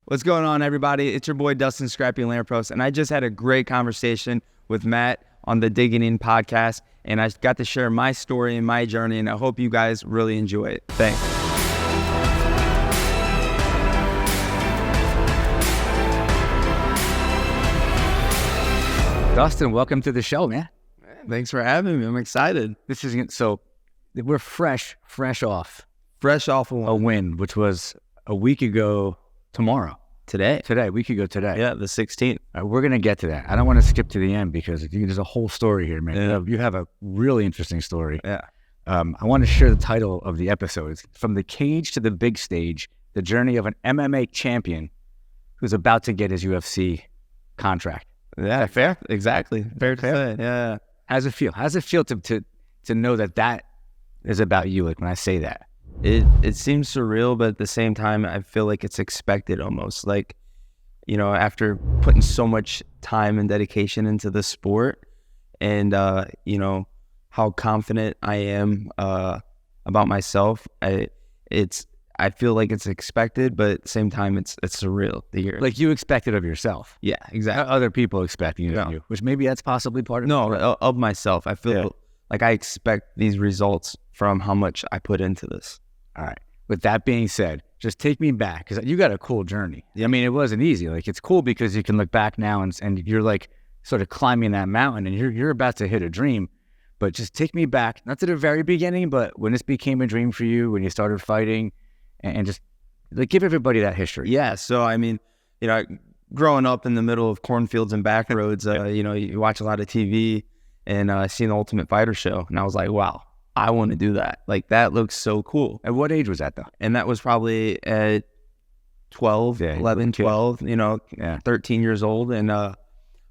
What's going on, everybody? It's your boy, Dustin, Scrappy, Lampros, and I just had a great conversation with Matt on the Digging In podcast, and I got to share my story and my journey, and I hope you guys really enjoy it. Thanks. Dustin, welcome to the show, man. Thanks for having me. I'm excited. So we're fresh off A win, which was a week ago tomorrow. Today, a week ago today. Yeah, the 16th. We're going to get to that. I don't want to skip to the end because there's a whole story here, man. Yeah. You have a really interesting story. Yeah. I want to share the title of the episode. It's From the Cage to the Big Stage, the journey of an MMA champion who's about to get his UFC contract. Yeah, fair. Exactly. Fair to say. Yeah. How's it feel? How's it feel to know that is about you, like when I say that? It seems surreal, but at the same time, I feel like it's expected almost. Like, you know, after putting so much time and dedication into the sport and, you know, how confident I am about myself, I feel like it's expected, but at the same time, it's surreal to hear. Like you expect it of yourself. Yeah, exactly. Other people expecting it of you, which maybe that's possibly part of it. Of myself. I feel like I expect these results from how much I put into this. All right. With that being said, just take me back because you got a cool journey. I mean, it wasn't easy. Like it's cool because you can look back now and you're like sort of climbing that mountain and you're about to hit a dream. But just take me back, not to the very beginning, but when this became a dream for you, when you started fighting, and just like give everybody that history. Yeah. So I mean, you know, growing up in the middle of cornfields and back roads, you know, you watch a lot of TV and seen the Ultimate Fighter show, and I was like, wow. I want to do that. Like, that looks so cool. At what age was that, though? And that was probably at 12, 11, 12, you know, 13 years old. And I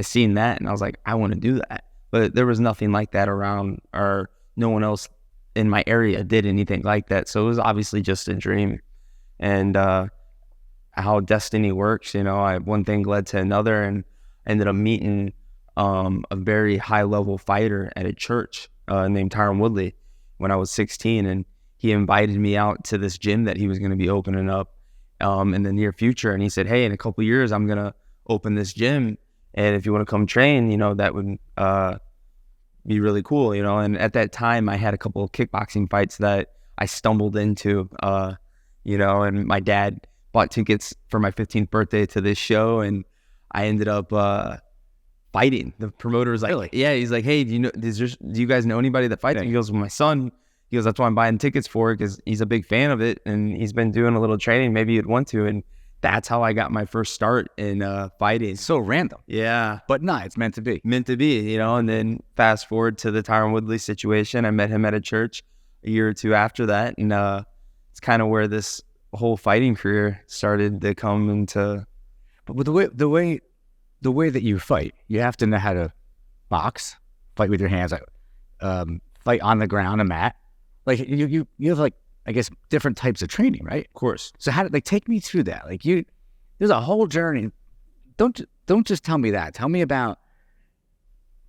seen that, and I was like, I want to do that. But there was nothing like that around, or no one else in my area did anything like that. So it was obviously just a dream. And how destiny works, you know, one thing led to another, and I ended up meeting a very high-level fighter at a church named Tyron Woodley when I was 16, and he invited me out to this gym that he was going to be opening up in the near future. And he said, hey, in a couple of years, I'm going to open this gym, and if you want to come train, you know, that would be really cool, you know. And at that time, I had a couple of kickboxing fights that I stumbled into, you know, and my dad bought tickets for my 15th birthday to this show, and I ended up fighting. The promoter was like, really? Yeah, he's like, hey, do you guys know anybody that fights? Yeah. He goes, well, my son. He goes, that's why I'm buying tickets for it, because he's a big fan of it, and he's been doing a little training. Maybe you'd want to. And that's how I got my first start in fighting. So random. Yeah. But no, it's meant to be. Meant to be, you know. And then fast forward to the Tyron Woodley situation. I met him at a church a year or two after that, and it's kind of where this whole fighting career started to come into. But with the way that you fight, you have to know how to box, fight with your hands, fight on the ground, a mat. Like you have, like, I guess, different types of training, right? Of course. So how take me through that? Like there's a whole journey. Don't just tell me that. Tell me about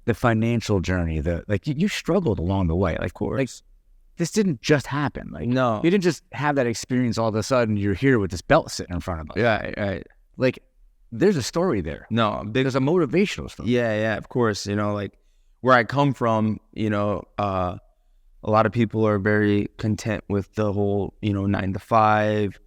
the financial journey. You struggled along the way. Like, of course. Like, this didn't just happen. Like, no, you didn't just have that experience all of a sudden. You're here with this belt sitting in front of us. Yeah, right. Like, there's a story there. No, there's a motivational story. Yeah, of course. You know, like where I come from, you know, a lot of people are very content with the whole, you know, 9 to 5,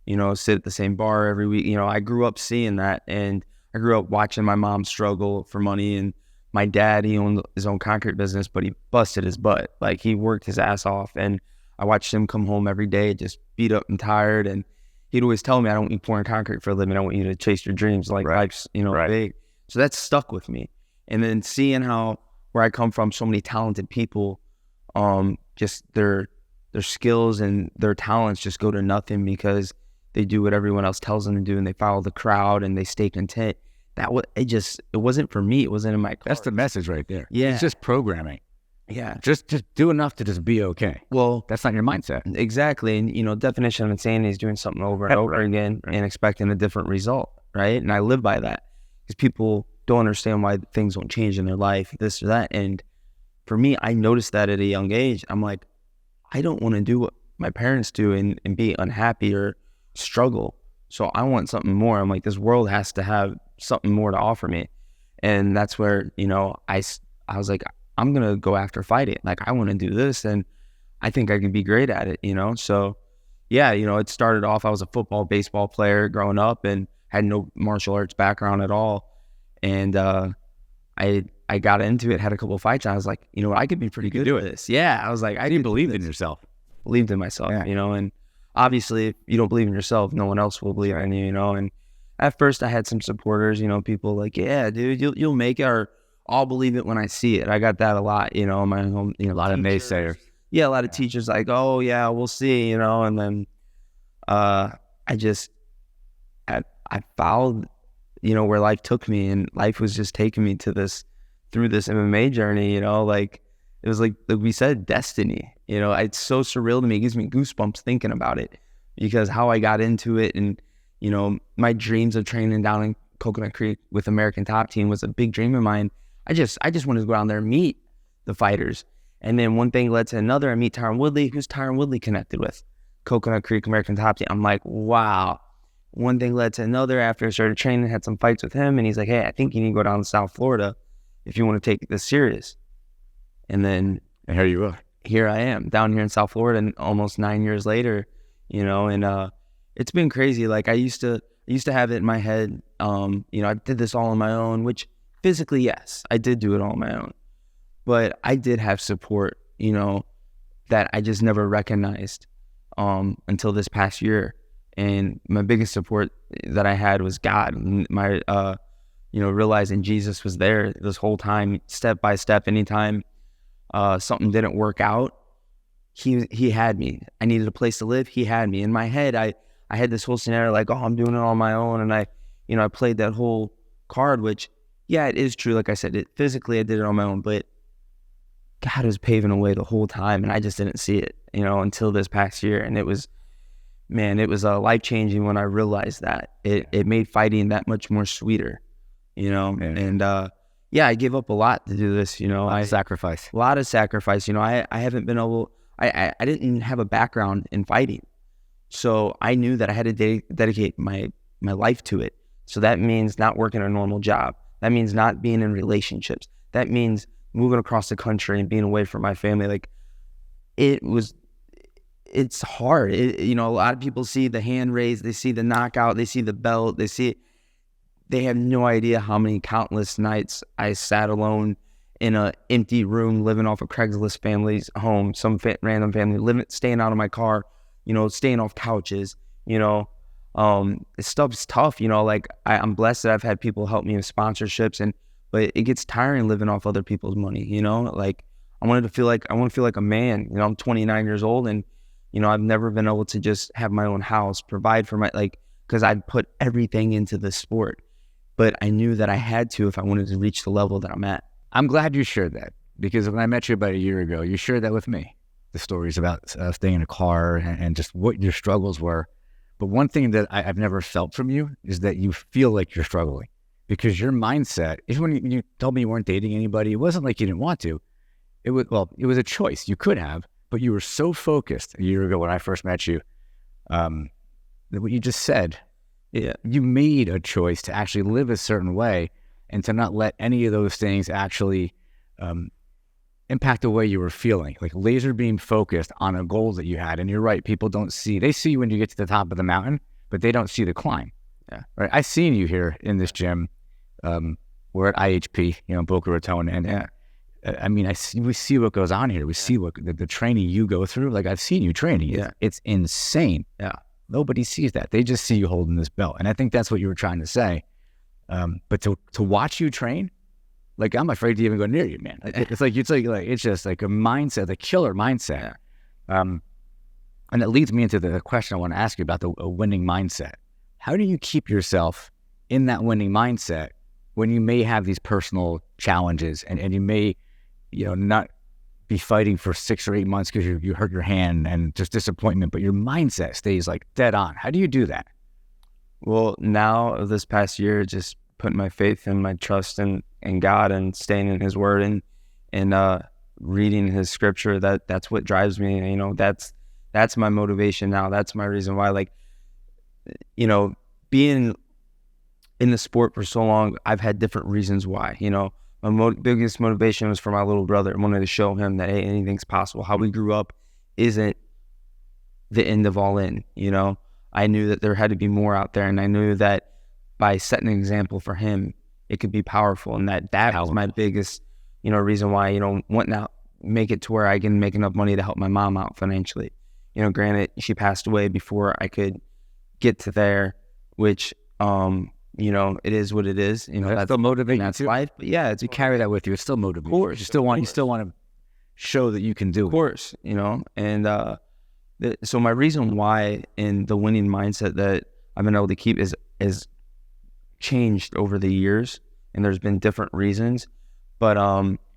you know, sit at the same bar every week. You know, I grew up seeing that, and I grew up watching my mom struggle for money, and my dad, he owned his own concrete business, but he busted his butt. Like, he worked his ass off, and I watched him come home every day just beat up and tired, and he'd always tell me, I don't want you pouring concrete for a living. I want you to chase your dreams. Like, life's, you know, big. So that stuck with me. And then seeing how, where I come from, so many talented people, just their skills and their talents just go to nothing because they do what everyone else tells them to do, and they follow the crowd, and they stay content. It wasn't for me. It wasn't in my cards. That's the message right there. Yeah. It's just programming. Yeah. Just do enough to just be okay. Well, that's not your mindset. Exactly. And, you know, definition of insanity is doing something over and over again and expecting a different result, right? And I live by that because people don't understand why things won't change in their life, this or that. And for me, I noticed that at a young age. I'm like, I don't want to do what my parents do and be unhappy or struggle. So I want something more. I'm like, this world has to have something more to offer me. And that's where, you know, I was like, I'm going to go after fighting. Like, I want to do this, and I think I could be great at it, you know? So yeah, you know, it started off, I was a football, baseball player growing up and had no martial arts background at all. And I got into it, had a couple of fights, and I was like, you know what, I could be pretty good at this. Yeah, I was like, I believed in yourself. Believed in myself, you know, and obviously if you don't believe in yourself, no one else will believe in you, you know. And at first I had some supporters, you know, people like, yeah, dude, you'll make it, or I'll believe it when I see it. I got that a lot, you know, in my home, you know, a lot of naysayers. Yeah, a lot of teachers like, oh yeah, we'll see, you know. And then I followed, you know, where life took me, and life was just taking me through this MMA journey, you know. Like, it was like we said, destiny, you know. It's so surreal to me. It gives me goosebumps thinking about it, because how I got into it, and, you know, my dreams of training down in Coconut Creek with American Top Team was a big dream of mine. I just wanted to go down there and meet the fighters. And then one thing led to another. I meet Tyron Woodley. Who's Tyron Woodley connected with? Coconut Creek American Top Team. I'm like, wow. One thing led to another. After I started training, had some fights with him, and he's like, hey, I think you need to go down to South Florida if you want to take this serious. And then here you are. Here I am down here in South Florida, and almost 9 years later, you know. And it's been crazy. Like, I used to have it in my head. You know, I did this all on my own, which physically, yes, I did do it all on my own. But I did have support, you know, that I just never recognized until this past year. And my biggest support that I had was God. My, you know, realizing Jesus was there this whole time, step by step. Anytime something didn't work out, he had me. I needed a place to live. He had me. In my head, I had this whole scenario like, oh, I'm doing it on my own. And I played that whole card, which, yeah, it is true. Like I said, physically I did it on my own, but God was paving a way the whole time, and I just didn't see it, you know, until this past year. And it was life-changing when I realized that. It made fighting that much more sweeter, you know. Yeah. And I gave up a lot to do this, you know. A lot of sacrifice. You know, I haven't been able, I didn't have a background in fighting. So I knew that I had to dedicate my life to it. So that means not working a normal job. That means not being in relationships. That means moving across the country and being away from my family. Like, it's hard. You know, a lot of people see the hand raise, they see the knockout, they see the belt, they have no idea how many countless nights I sat alone in an empty room, living off a Craigslist family's home, some random family, staying out of my car, you know, staying off couches, you know. Stuff's tough, you know. Like, I'm blessed that I've had people help me with sponsorships, but it gets tiring living off other people's money, you know. Like, I want to feel like a man, you know. I'm 29 years old, and, you know, I've never been able to just have my own house, provide for because I'd put everything into the sport, but I knew that I had to if I wanted to reach the level that I'm at. I'm glad you shared that, because when I met you about a year ago, you shared that with me, the stories about staying in a car and just what your struggles were. But one thing that I've never felt from you is that you feel like you're struggling. Because your mindset, even when you told me you weren't dating anybody, it wasn't like you didn't want to. It was a choice. You could have, but you were so focused a year ago when I first met you, that what you just said, you made a choice to actually live a certain way and to not let any of those things actually impact the way you were feeling. Like, laser beam focused on a goal that you had. And you're right, people don't see. They see you when you get to the top of the mountain, but they don't see the climb. Yeah. Right. I've seen you here in this gym. We're at IHP, you know, Boca Raton, and I mean, we see what goes on here. We see what the training you go through. Like, I've seen you training. It's insane. Yeah. Nobody sees that. They just see you holding this belt. And I think that's what you were trying to say. But to watch you train, like, I'm afraid to even go near you, man. It's just like a mindset, the killer mindset. And it leads me into the question I want to ask you about a winning mindset. How do you keep yourself in that winning mindset when you may have these personal challenges and you may, you know, not be fighting for 6 or 8 months because you hurt your hand and just disappointment, but your mindset stays like dead on? How do you do that? Well, now this past year, just putting my faith and my trust in God and staying in His Word and reading His Scripture. That's what drives me. You know, that's my motivation now. That's my reason why. Like, you know, being in the sport for so long, I've had different reasons why. You know, my biggest motivation was for my little brother. I wanted to show him that, hey, anything's possible. How we grew up isn't the end of all in, you know. I knew that there had to be more out there, and I knew that by setting an example for him, it could be powerful, and that was my biggest, you know, reason why, you know, wanting to make it to where I can make enough money to help my mom out financially. You know, granted, she passed away before I could get to there, which, you know, it is what it is. You know, that's still motivating. That's life. But yeah, you carry that with you. It's still motivating. Of course, you still want to show that you can do it. Of course, you know. And so my reason why in the winning mindset that I've been able to keep is changed over the years, and there's been different reasons. But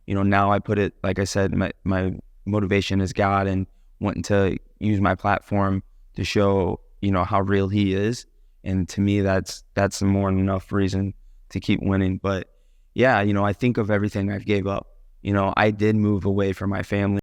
you know, now I put it, like I said, my motivation is God, and wanting to use my platform to show, you know, how real He is. And to me, that's more than enough reason to keep winning. But yeah, you know, I think of everything I've gave up. You know, I did move away from my family.